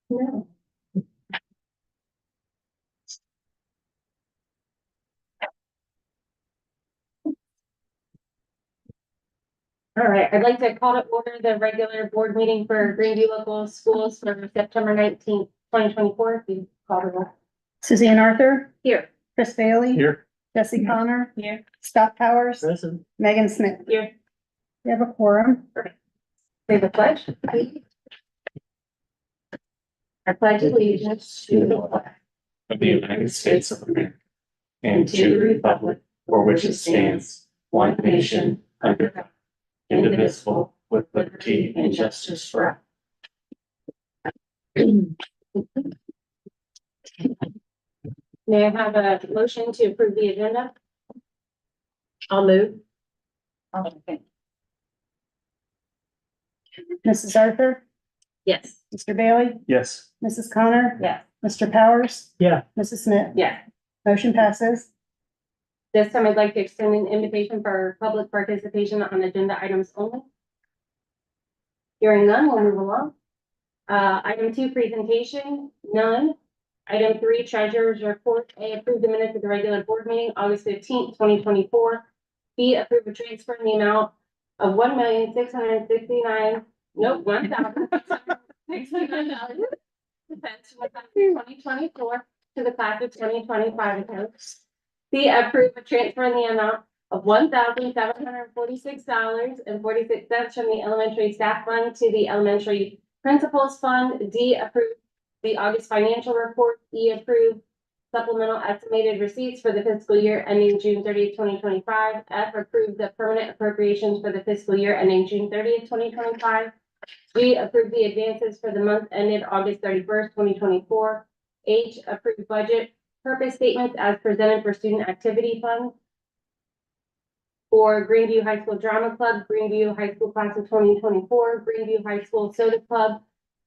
No. All right, I'd like to call to order the regular board meeting for Greeneview Local Schools for September 19th, 2024. If you call the roll. Suzanne Arthur, Here. Chris Bailey. Here. Jesse Connor. Here. Scott Powers. Present. Megan Smith. Here. We have a quorum. Say the pledge. I pledge allegiance to the flag Of the United States of America and to the republic for which it stands, one nation, under God, indivisible, with liberty and justice for all. May I have a motion to approve the agenda? I'll move. Okay. Mrs. Arthur, Yes. Mr. Bailey, Yes. Mrs. Connor, Yes. Mr. Powers, Yeah. Mrs. Smith. Yes. Motion passes. This time I'd like to extend an invitation for public participation on agenda items only. Hearing none, we'll move along. Item 2, presentation, none. Item 3, treasurer's report. A, approve the minutes of the regular board meeting, August 15th, 2024. B, approve a transfer in the amount of $1,669,000, nope, $1,669. Defense from the class of 2024 to the class of 2025 accounts. C, approve a transfer in the amount of $1,746.46 from the elementary staff fund to the elementary principals fund. D, approve the August financial report. E, approve supplemental estimated receipts for the fiscal year ending June 30th, 2025. F, approve the permanent appropriations for the fiscal year ending June 30th, 2025. G, approve the advances for the month ended August 31st, 2024. H, approve budget purpose statements as presented for student activity funds for Greeneview High School Drama Club, Greeneview High School Class of 2024, Greeneview High School Soda Club,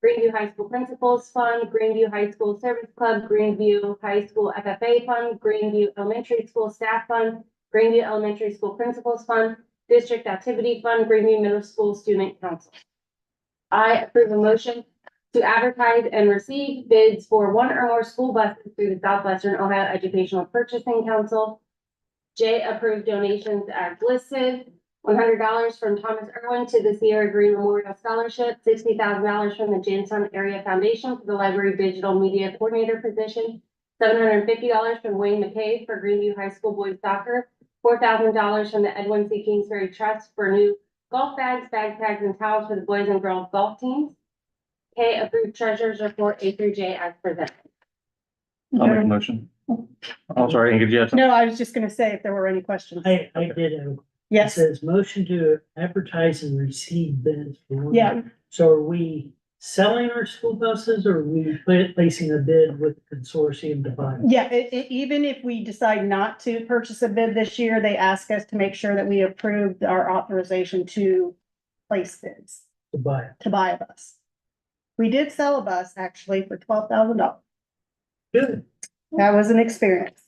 Greeneview High School Principals Fund, Greeneview High School Service Club, Greeneview High School FFA Fund, Greeneview Elementary School Staff Fund, Greeneview Elementary School Principals Fund, District Activity Fund, Greeneview Middle School Student Council. I approve a motion to advertise and receive bids for one or more school buses through the Southwestern Ohio Educational Purchasing Council. J, approve donations as listed. $100 from Thomas Irwin to the Sierra Green Memorial Scholarship, $60,000 from the Jamestown Area Foundation for the Library Digital Media Coordinator position, $750 from Wayne McCabe for Greeneview High School Boys Soccer, $4,000 from the Edwin C. Kingsbury Trust for new golf bags, bag tags, and towels for the boys and girls golf teams. K, approve treasurer's report A through J as presented. I'll make a motion. Oh, sorry, Ingrid, you have something? No, I was just gonna say if there were any questions. I did have, it Yes, says motion to advertise and receive bids for one. yeah, So are we selling our school buses or are we placing a bid with the consortium to buy? yeah, even if we decide not to purchase a bid this year, they ask us to make sure that we approved our authorization to place bids, To buy it? to buy a bus. We did sell a bus actually for $12,000. Good. That was an experience.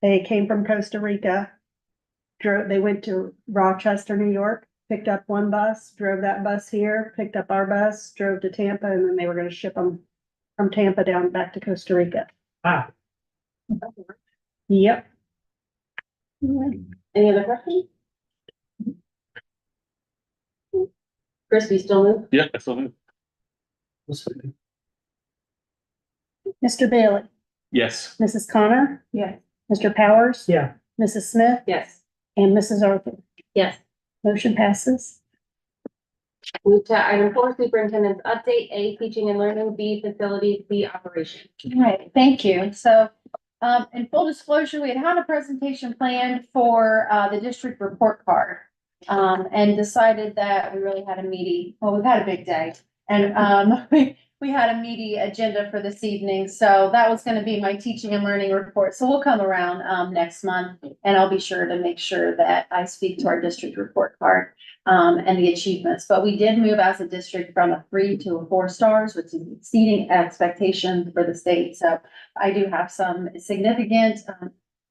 They came from Costa Rica. They went to Rochester, New York, picked up one bus, drove that bus here, picked up our bus, drove to Tampa, and then they were gonna ship them from Tampa down back to Costa Rica. Ah, Yep. Any other questions? Chris, we still move? Yeah, I still do. Mr. Bailey, Yes. Mrs. Connor, Yes. Mr. Powers, yeah, Mrs. Smith, Yes. and Mrs. Arthur. Yes. Motion passes. Move to item 4, superintendent's update. A, teaching and learning. B, facilities. C, operations. All right, thank you. So, in full disclosure, we had a presentation planned for, the district report card. And decided that we really had a meaty, well, we've had a big day. And, we had a meaty agenda for this evening. So that was gonna be my teaching and learning report. So we'll come around, next month. And I'll be sure to make sure that I speak to our district report card, and the achievements. But we did move as a district from a 3 to a 4 stars, which is exceeding expectations for the state. So I do have some significant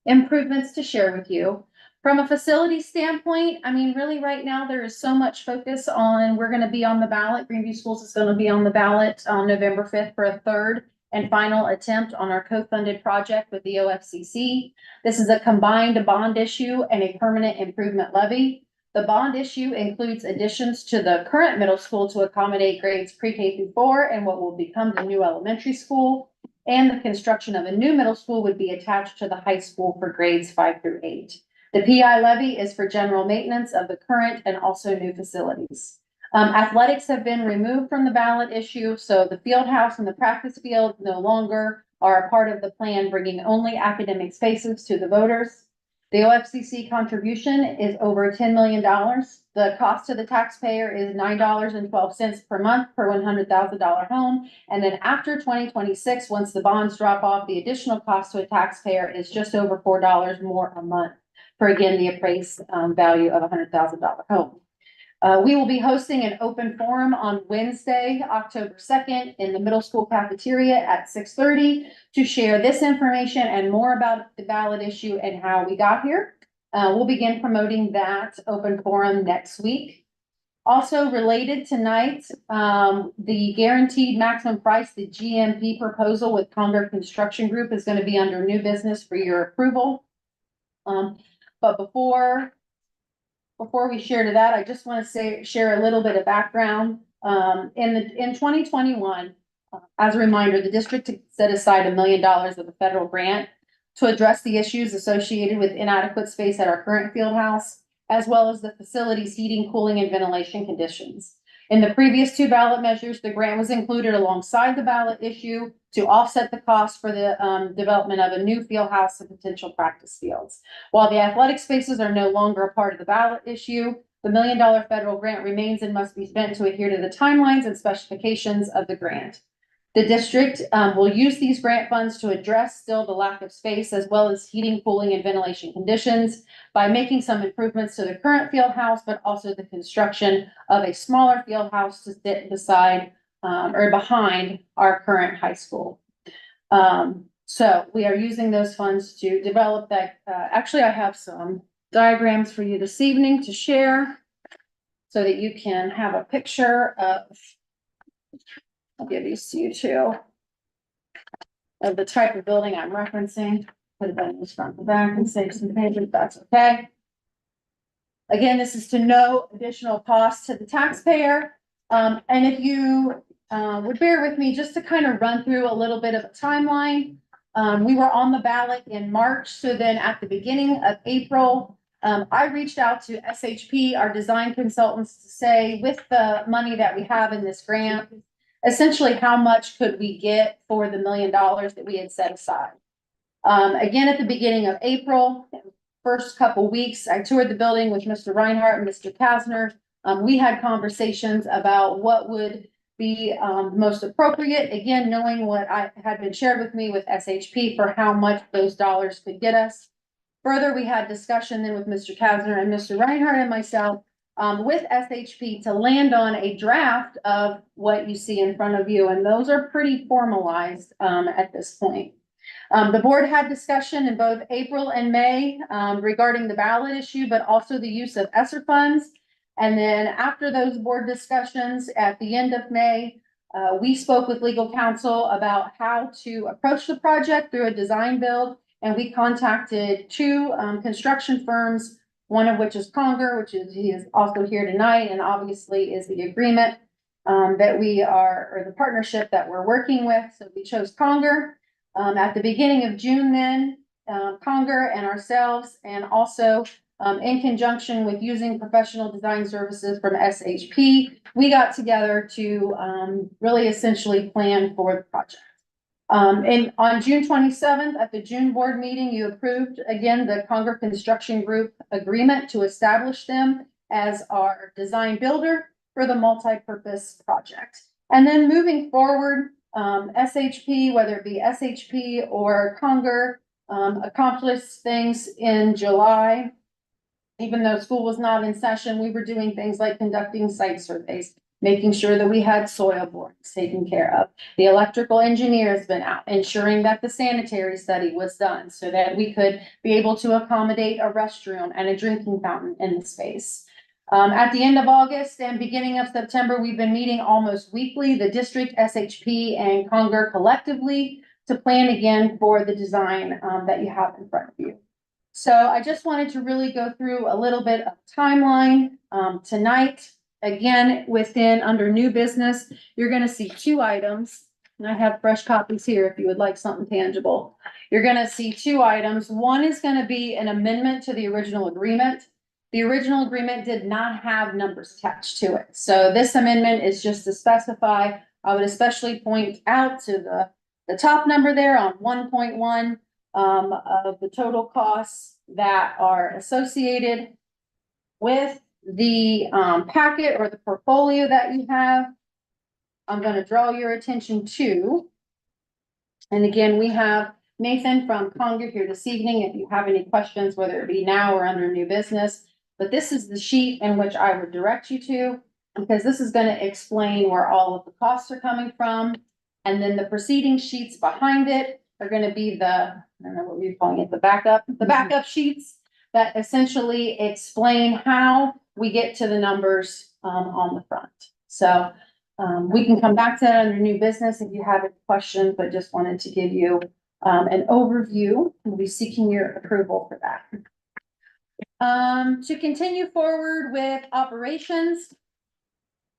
improvements to share with you. From a facility standpoint, I mean, really right now, there is so much focus on, we're gonna be on the ballot. Greenview Schools is gonna be on the ballot on November 5th for a third and final attempt on our co-funded project with the OFCC. This is a combined bond issue and a permanent improvement levy. The bond issue includes additions to the current middle school to accommodate grades pre-K through 4 and what will become the new elementary school. And the construction of a new middle school would be attached to the high school for grades 5 through 8. The PI levy is for general maintenance of the current and also new facilities. Athletics have been removed from the ballot issue, so the field house and the practice field no longer are a part of the plan, bringing only academic spaces to the voters. The OFCC contribution is over $10 million. The cost to the taxpayer is $9.12 per month per $100,000 home. And then after 2026, once the bonds drop off, the additional cost to a taxpayer is just over $4 more a month for, again, the appraised value of a $100,000 home. We will be hosting an open forum on Wednesday, October 2nd in the middle school cafeteria at 6:30 to share this information and more about the ballot issue and how we got here. We'll begin promoting that open forum next week. Also related tonight, the guaranteed maximum price, the GMP proposal with Conger Construction Group is going to be under new business for your approval. But before we share to that, I just want to share a little bit of background. In 2021, as a reminder, the district set aside $1 million of a federal grant to address the issues associated with inadequate space at our current field house, as well as the facility's heating, cooling, and ventilation conditions. In the previous 2 ballot measures, the grant was included alongside the ballot issue to offset the cost for the development of a new field house and potential practice fields. While the athletic spaces are no longer a part of the ballot issue, the $1 million federal grant remains and must be spent to adhere to the timelines and specifications of the grant. The district will use these grant funds to address still the lack of space as well as heating, cooling, and ventilation conditions by making some improvements to the current field house, but also the construction of a smaller field house to sit beside or behind our current high school. So we are using those funds to develop that. Actually, I have some diagrams for you this evening to share so that you can have a picture of, I'll give these to you too, of the type of building I'm referencing. Put it in this front and back and save some pages, that's okay. Again, this is to no additional cost to the taxpayer. And if you would bear with me just to kind of run through a little bit of a timeline. We were on the ballot in March, so then at the beginning of April, I reached out to SHP, our design consultants, to say, with the money that we have in this grant, essentially how much could we get for the $1 million that we had set aside. Again, at the beginning of April, first couple weeks, I toured the building with Mr. Reinhardt and Mr. Kasner. We had conversations about what would be most appropriate, again, knowing what I had been shared with me with SHP for how much those dollars could get us. Further, we had discussion then with Mr. Kasner and Mr. Reinhardt and myself with SHP to land on a draft of what you see in front of you, and those are pretty formalized at this point. The board had discussion in both April and May regarding the ballot issue, but also the use of ESSER funds. And then after those board discussions at the end of May, we spoke with legal counsel about how to approach the project through a design build. And we contacted 2 construction firms, one of which is Conger, he is also here tonight, and obviously is the agreement that we are, or the partnership that we're working with. So we chose Conger. At the beginning of June then, Conger and ourselves, and also in conjunction with using professional design services from SHP, we got together to really essentially plan for the project. And on June 27th, at the June board meeting, you approved again the Conger Construction Group agreement to establish them as our design builder for the multi-purpose project. And then moving forward, SHP, whether it be SHP or Conger, accomplished things in July. Even though school was not in session, we were doing things like conducting site surveys, making sure that we had soil borings taken care of. The electrical engineer has been out, ensuring that the sanitary study was done so that we could be able to accommodate a restroom and a drinking fountain in the space. At the end of August and beginning of September, we've been meeting almost weekly, the district, SHP, and Conger collectively to plan again for the design that you have in front of you. So I just wanted to really go through a little bit of timeline tonight. Again, under new business, you're gonna see two items, and I have fresh copies here if you would like something tangible. You're gonna see two items. One is gonna be an amendment to the original agreement. The original agreement did not have numbers attached to it. So this amendment is just to specify, I would especially point out to the top number there on 1.1 of the total costs that are associated with the packet or the portfolio that you have. I'm going to draw your attention to, and again, we have Nathan from Conger here this evening if you have any questions, whether it be now or under new business. But this is the sheet in which I would direct you to, because this is going to explain where all of the costs are coming from. And then the preceding sheets behind it are going to be I don't know what we're calling it, the backup sheets that essentially explain how we get to the numbers on the front. So we can come back to that under new business if you have any questions, but just wanted to give you an overview. We'll be seeking your approval for that. To continue forward with operations,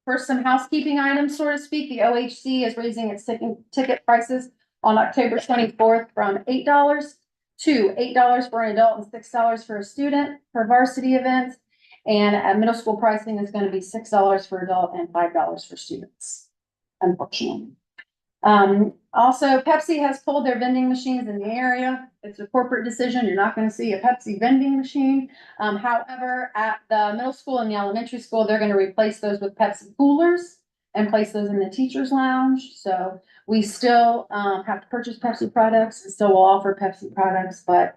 for some housekeeping items, so to speak, the OHC is raising its ticket prices on October 24th from $8 to $8 for an adult and $6 for a student for varsity events. And middle school pricing is going to be $6 for adult and $5 for students, unfortunately. Also, Pepsi has pulled their vending machines in the area. It's a corporate decision. You're not going to see a Pepsi vending machine. However, at the middle school and the elementary school, they're going to replace those with Pepsi coolers and place those in the teacher's lounge. So we still have to purchase Pepsi products and still will offer Pepsi products, but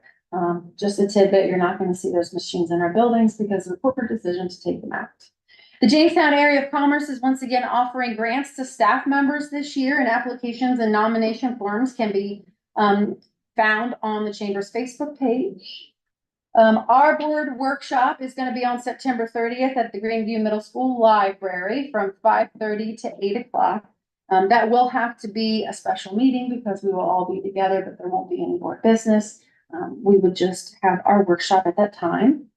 just a tidbit, you're not going to see those machines in our buildings because of a corporate decision to take them out. The Jamestown Area of Commerce is once again offering grants to staff members this year, and applications and nomination forms can be found on the Chamber's Facebook page. Our board workshop is going to be on September 30th at the Greeneview Middle School Library from 5:30 to 8 o'clock. That will have to be a special meeting because we will all be together, but there won't be any more business. We would just have our workshop at that time.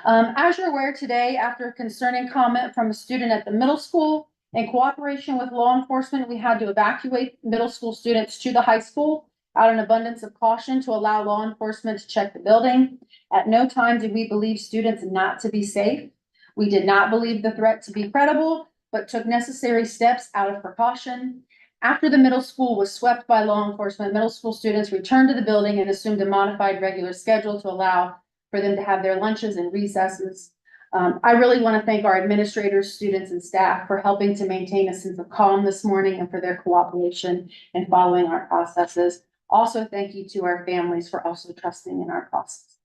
As you're aware today, after a concerning comment from a student at the middle school, in cooperation with law enforcement, we had to evacuate middle school students to the high school out of an abundance of caution to allow law enforcement to check the building. At no time did we believe students not to be safe. We did not believe the threat to be credible, but took necessary steps out of precaution. After the middle school was swept by law enforcement, middle school students returned to the building and assumed a modified regular schedule to allow for them to have their lunches and recesses. I really want to thank our administrators, students, and staff for helping to maintain a sense of calm this morning and for their cooperation in following our processes. Also, thank you to our families for also trusting in our process.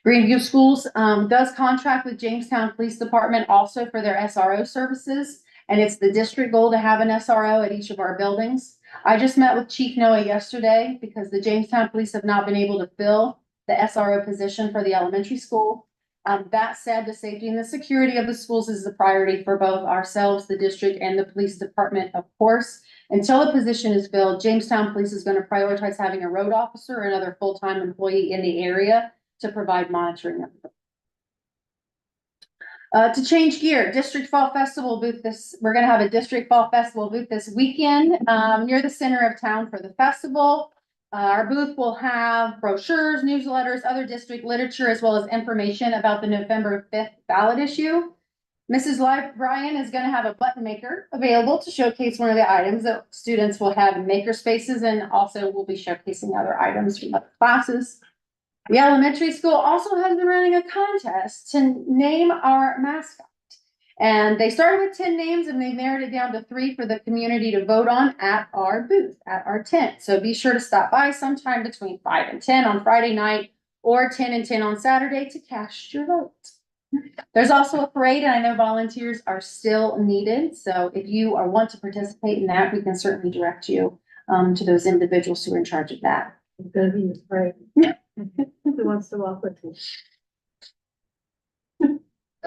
Greeneview Schools does contract with Jamestown Police Department also for their SRO services, and it's the district goal to have an SRO at each of our buildings. I just met with Chief Noah yesterday because the Jamestown Police have not been able to fill the SRO position for the elementary school. That said, the safety and the security of the schools is a priority for both ourselves, the district, and the police department, of course. Until the position is filled, Jamestown Police is going to prioritize having a road officer or another full-time employee in the area to provide monitoring of them. To change gear, District Fall Festival booth we're going to have a District Fall Festival booth this weekend near the center of town for the festival. Our booth will have brochures, newsletters, other district literature, as well as information about the November 5th ballot issue. Mrs. Bryan is going to have a button maker available to showcase one of the items that students will have in maker spaces, and also we'll be showcasing other items from other classes. The elementary school also has been running a contest to name our mascot. And they started with 10 names and they narrowed it down to 3 for the community to vote on at our booth, at our tent. So be sure to stop by sometime between 5 and 10 on Friday night or 10 and 10 on Saturday to cast your vote. There's also a parade, and I know volunteers are still needed, so if you want to participate in that, we can certainly direct you to those individuals who are in charge of that. I'm gonna be afraid. Who wants to walk with me?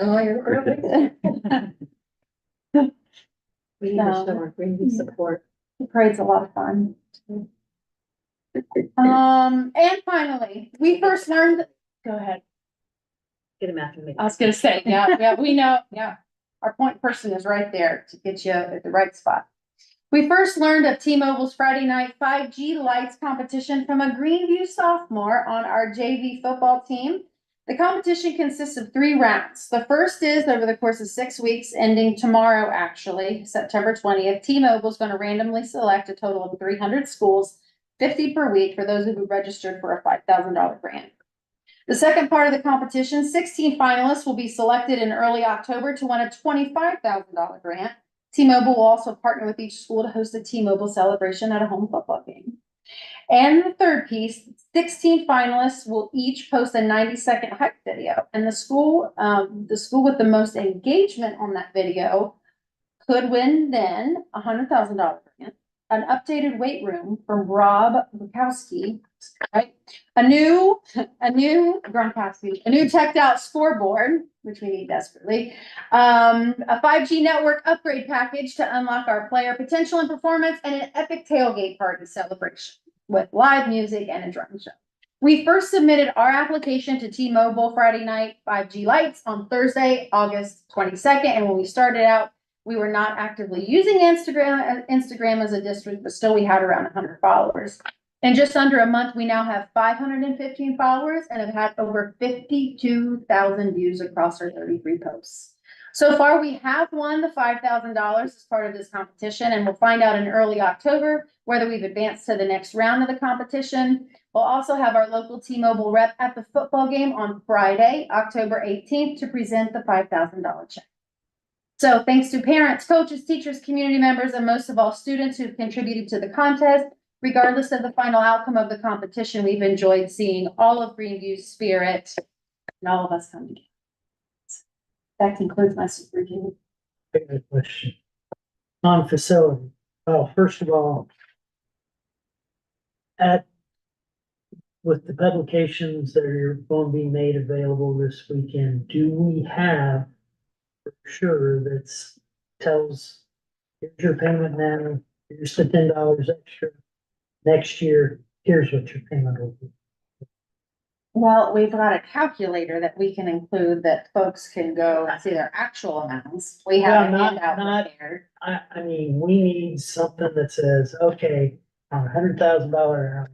Oh, you're early. We need to show our Greeneview support. The parade's a lot of fun. And finally, we first learned, go ahead. Get him after me. I was gonna say, yeah, we know, yeah. Our point person is right there to get you at the right spot. We first learned of T-Mobile's Friday night 5G lights competition from a Greeneview sophomore on our JV football team. The competition consists of 3 rounds. The first is over the course of 6 weeks, ending tomorrow, actually, September 20th. T-Mobile is going to randomly select a total of 300 schools, 50 per week for those who registered for a $5,000 grant. The second part of the competition, 16 finalists will be selected in early October to win a $25,000 grant. T-Mobile will also partner with each school to host a T-Mobile celebration at a home football game. And the third piece, 16 finalists will each post a 90-second hype video. And the school with the most engagement on that video could win then a $100,000 grant, an updated weight room from Rob Bukowski, right? A new teched out scoreboard, which we need desperately. A 5G network upgrade package to unlock our player potential and performance, and an epic tailgate party celebration with live music and a drum show. We first submitted our application to T-Mobile Friday night 5G lights on Thursday, August 22nd. And when we started out, we were not actively using Instagram as a district, but still we had around 100 followers. In just under a month, we now have 515 followers and have had over 52,000 views across our 33 posts. So far, we have won the $5,000 as part of this competition, and we'll find out in early October whether we've advanced to the next round of the competition. We'll also have our local T-Mobile rep at the football game on Friday, October 18th, to present the $5,000 check. So thanks to parents, coaches, teachers, community members, and most of all students who've contributed to the contest. Regardless of the final outcome of the competition, we've enjoyed seeing all of Greeneview's spirit and all of us come together. That concludes my super review. Good question. On facility, well, first of all, with the publications that are going to be made available this weekend, do we have for sure that tells, here's your payment now, here's the $10 extra. Next year, here's what your payment will be. Well, we've got a calculator that we can include that folks can go and see their actual amounts. We have a handout prepared. I mean, we need something that says, okay, on $100,000,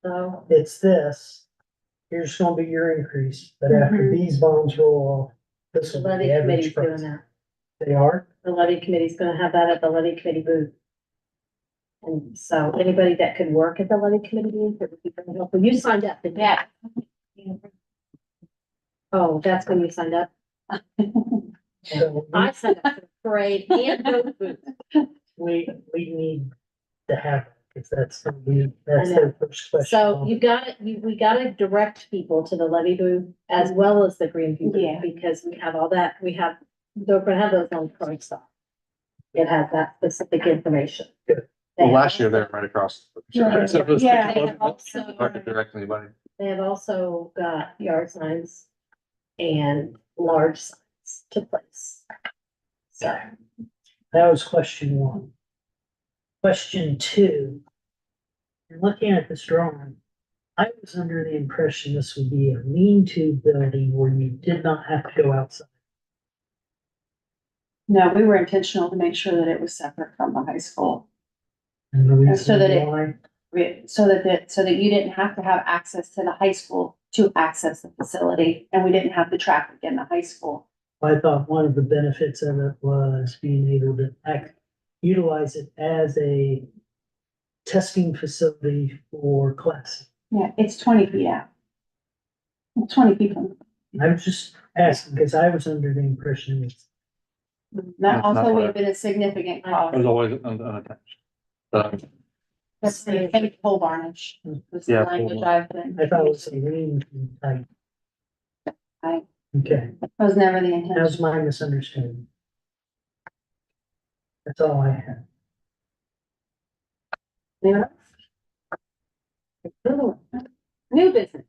So, it's this, here's gonna be your increase, but after these bonds roll off, this the will be levy the committee's average doing price. that. They are? The levy committee's gonna have that at the levy committee booth. And so anybody that could work at the levy committee booth, it would be very helpful. You signed up, didn't you? Yeah. Oh, that's when you signed up? So I signed up for the parade and both booths. we need to have, because that's the I know. first question. So you gotta, we gotta direct people to the levy booth as well as the Greeneview Yeah. booth, because we have all that, they're gonna have those on card stuff. It has that specific information. Good. They Well, have last year they're also- right across. Yeah. So it was- Yeah. it wasn't Also- hard to direct anybody. They have also got yard signs and large signs to place. So, That was question 1. Question 2. Looking at this drawing, I was under the impression this would be a lean-to building where you did not have to go outside. No, we were intentional to make sure that it was separate from the high school. And the And so reason that it- why, So that you didn't have to have access to the high school to access the facility, and we didn't have the traffic in the high school. I thought one of the benefits of it was being able to utilize it as a testing facility for classes. Yeah, it's 20 feet out. 20 feet from. I was just asking because I was under the impression it's That That's also not would what have been a significant It cost. was always unattached. That's the pole varnish. Was the Yeah, language pole I've been. I thought it was a lean type. Okay, That was never the that intention. was my misunderstanding. That's all I have. Anyone else? New business.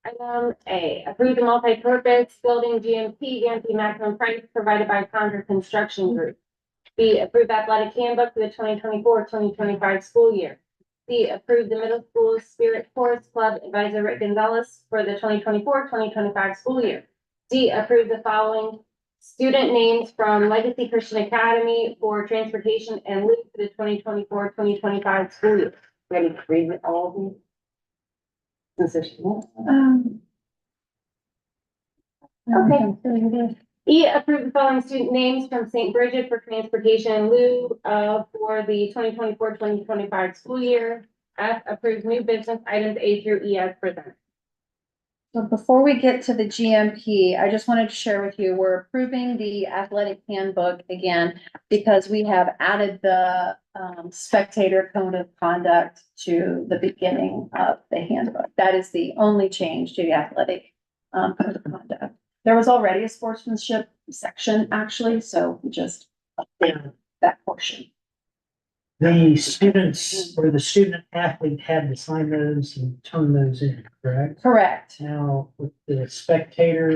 Item A, approve the multi-purpose building GMP maximum price provided by Condor Construction Group. B, approve athletic handbook for the 2024-2025 school year. C, approve the middle school spirit chorus club advisor Rick Gonzalez for the 2024-2025 school year. D, approve the following student names from Legacy Christian Academy for transportation and leave for the 2024-2025 school year. Ready to read it all of them? Okay. E, approve the following student names from St. Bridget for transportation in lieu for the 2024-2025 school year. F, approve new business items A through E as presented. So before we get to the GMP, I just wanted to share with you, we're approving the athletic handbook again because we have added the spectator code of conduct to the beginning of the handbook. That is the only change to the athletic code of conduct. There was already a sportsmanship section actually, so we just updated that portion. The students or the student athlete had to sign those and turn those in, correct? Correct. Now, with the spectator,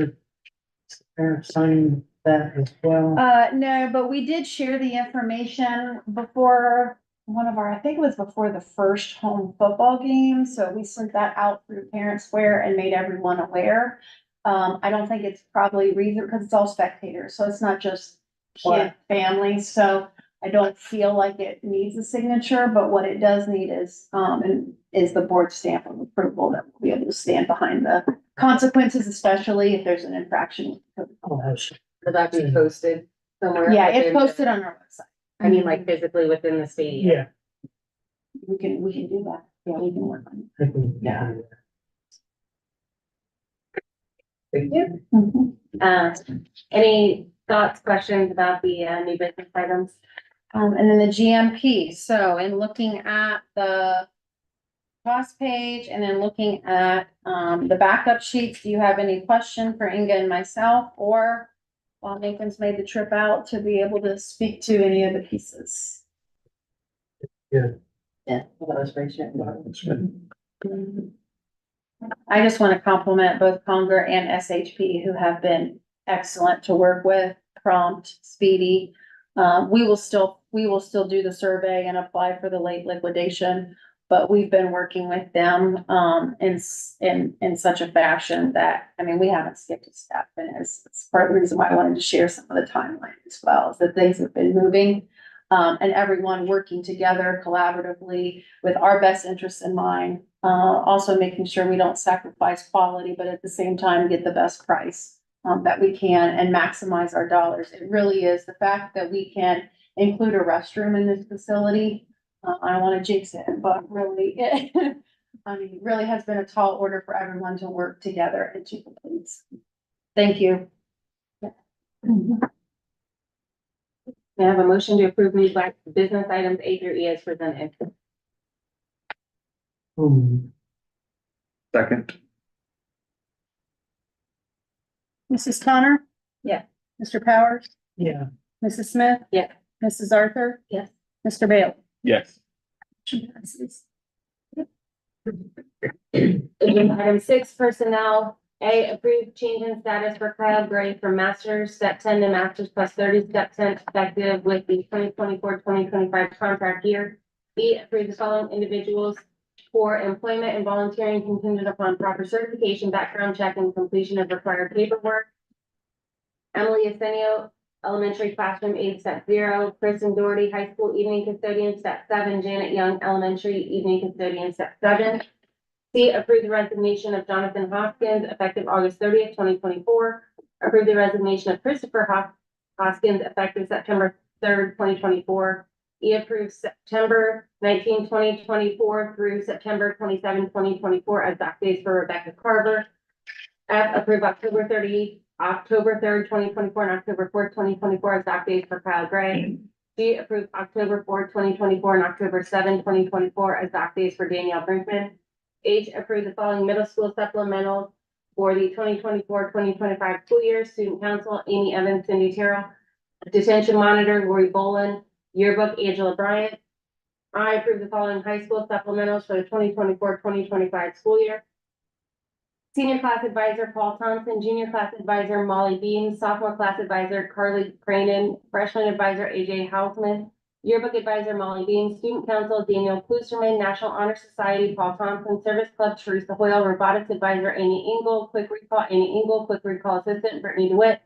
is the parent signing that as well? No, but we did share the information before one of our, I think it was before the first home football game. So we sent that out through Parent Square and made everyone aware. I don't think it's probably reason because it's all spectators, so it's not just kid families. So I don't feel like it needs a signature, but what it does need is the board stamp of approval that will be able to stand behind the consequences, especially if there's an infraction. Oh, that's- Will that be posted somewhere? Yeah, it's within- posted on our website. I mean, like physically within the stadium. Yeah. We can do that. Yeah, we can work on I think we can do Yeah. that. Thank you. it. Any thoughts, questions about the new business items? And then the GMP, so in looking at the cost page and then looking at, the backup sheets, do you have any question for Inga and myself? Or while Nathan's made the trip out to be able to speak to any of the pieces? Yeah. Yeah, that was very sure. That's good. I just want to compliment both Conger and SHP who have been excellent to work with, prompt, speedy. We will still do the survey and apply for the late liquidation, but we've been working with them, in such a fashion that, I mean, we haven't skipped a step. And it's part of the reason why I wanted to share some of the timeline as well, is that things have been moving. And everyone working together collaboratively with our best interests in mind. Also making sure we don't sacrifice quality, but at the same time, get the best price that we can and maximize our dollars. It really is the fact that we can include a restroom in this facility. I don't want to jinx it, but really, I mean, it really has been a tall order for everyone to work together and to complete. Thank you. May I have a motion to approve new business items A through E as presented? Second. Mrs. Connor? Yeah. Mr. Powers? Yeah, Mrs. Smith? Yeah. Mrs. Arthur? Yes. Mr. Bailey? Yes. Motion passes. Agenda item 6, personnel. A, approved change in status for Kyle Gray from master's step 10 to master's plus 30 step 10 effective with the 2024-2025 contract year. B, approve the following individuals for employment and volunteering contingent upon proper certification, background check, and completion of required paperwork. Emily Arsenio, elementary classroom aide step 0, Kristen Doherty, high school evening custodian step 7, Janet Young, elementary evening custodian step 7. C, approve the resignation of Jonathan Hoskins effective August 30th, 2024. Approve the resignation of Christopher Hoskins effective September 3rd, 2024. E, approve September 19, 2024 through September 27, 2024 as dock days for Rebecca Carver. F, approve October 3rd, 2024 and October 4th, 2024 as dock days for Kyle Gray. G, approve October 4th, 2024 and October 7, 2024 as dock days for Danielle Brinkman. H, approve the following middle school supplementals for the 2024-2025 school year. Student council, Amy Evans, Cindy Terrell. Detention monitor, Lori Bolin. Yearbook, Angela Bryant. I approve the following high school supplementals for the 2024-2025 school year. Senior class advisor, Paul Thompson. Junior class advisor, Molly Beam. Sophomore class advisor, Carly Cranen. Freshman advisor, AJ Hausman. Yearbook advisor, Molly Bean. Student council, Daniel Klusterman. National Honor Society, Paul Thompson. Service club, Teresa Hoyle. Robotics advisor, Amy Engel. Quick recall, Amy Engel. Quick recall assistant, Brittany DeWitt.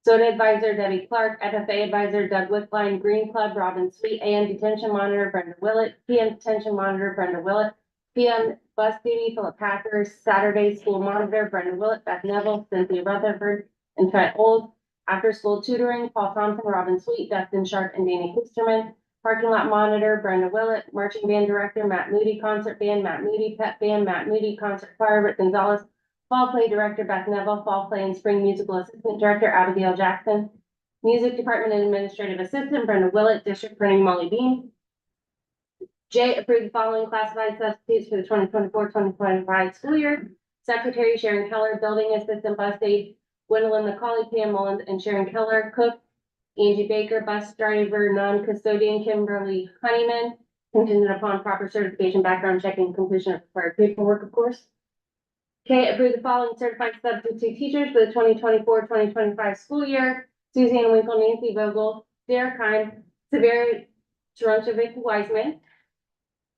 Soda advisor, Debbie Clark. FFA advisor, Doug Wickline. Green club, Robin Sweet. AM detention monitor, Brenda Willett. PM detention monitor, Brenda Willett. PM bus duty, Philip Packer. Saturday school monitor, Brenda Willett. Beth Neville, Cynthia Rutherford, and Trent Old. After school tutoring, Paul Thompson, Robin Sweet, Dustin Sharp, and Danny Kusterman. Parking lot monitor, Brenda Willett. Marching band director, Matt Moody. Concert band, Matt Moody. Pep band, Matt Moody. Concert choir, Rick Gonzalez. Fall play director, Beth Neville. Fall play and spring musical assistant director, Abigail Jackson. Music department and administrative assistant, Brenda Willett. District printing, Molly Bean. J, approve the following classified substitutes for the 2024-2025 school year. Secretary, Sharon Keller. Building assistant, bus aide, Gwendolyn McCauley, Pam Mullins, and Sharon Keller. Cook, Angie Baker. Bus driver, non-custodian, Kimberly Honeyman, contingent upon proper certification, background checking, completion of required paperwork, of course. K, approve the following certified substitute teachers for the 2024-2025 school year. Suzanne Winkle, Nancy Vogel, Derek Heim, Severi Taronchovic Wiseman.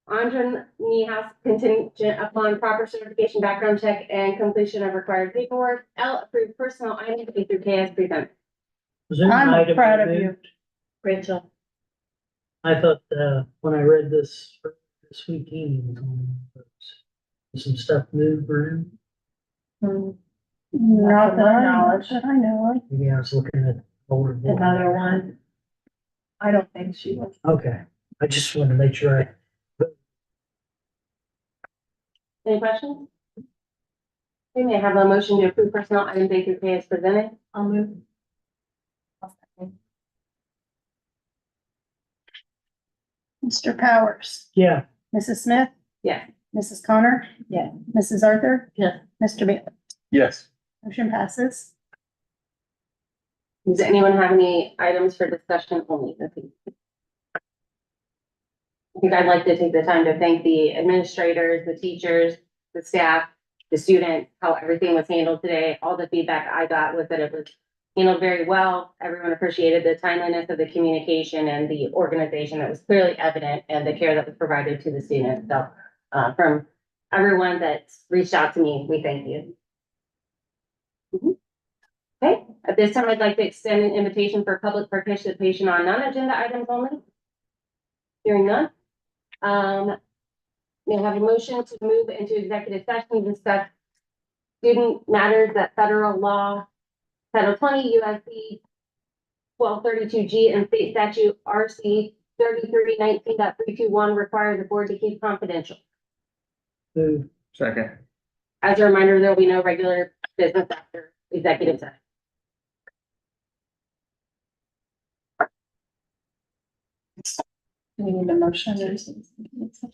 Andrea Niehaus, contingent upon proper certification, background check, and completion of required paperwork. L, approve personnel items A through K as presented. Was there an I'm item proud of removed? you. Rachel, I thought, when I read this weekend, some stuff moved around. Not that I know of. Maybe I was looking at older. board. another one. I don't think she was. Okay, I just wanted to make sure Any questions? We may have a motion to approve personnel items A through K as presented. I'll move. Mr. Powers, yeah, Mrs. Smith, Yes. Mrs. Connor. Yeah. Mrs. Arthur. Yeah. Mr. Bailey. Yes. Motion passes. Does anyone have any items for discussion only? I think I'd like to take the time to thank the administrators, the teachers, the staff, the students, how everything was handled today. All the feedback I got was that it was handled very well. Everyone appreciated the timeliness of the communication and the organization that was clearly evident and the care that was provided to the students. So, from everyone that's reached out to me, we thank you. Okay, at this time, I'd like to extend an invitation for public participation on non-agenda items only. Hearing none. May I have a motion to move into executive session to discuss student matters that federal law, Title 20 USC 1232G and state statute RC 3319.321 require the board to keep confidential. move. Second. As a reminder, there will be no regular business after executive session. We need a motion.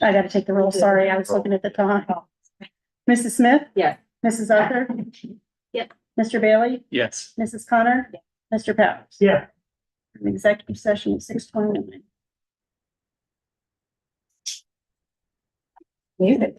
I gotta take the roll. Sorry, I was looking at the time. Mrs. Smith? Yes. Mrs. Arthur? Yep. Mr. Bailey? Yes. Mrs. Connor? Mr. Powers? Yeah. An executive session at 6:29. Music.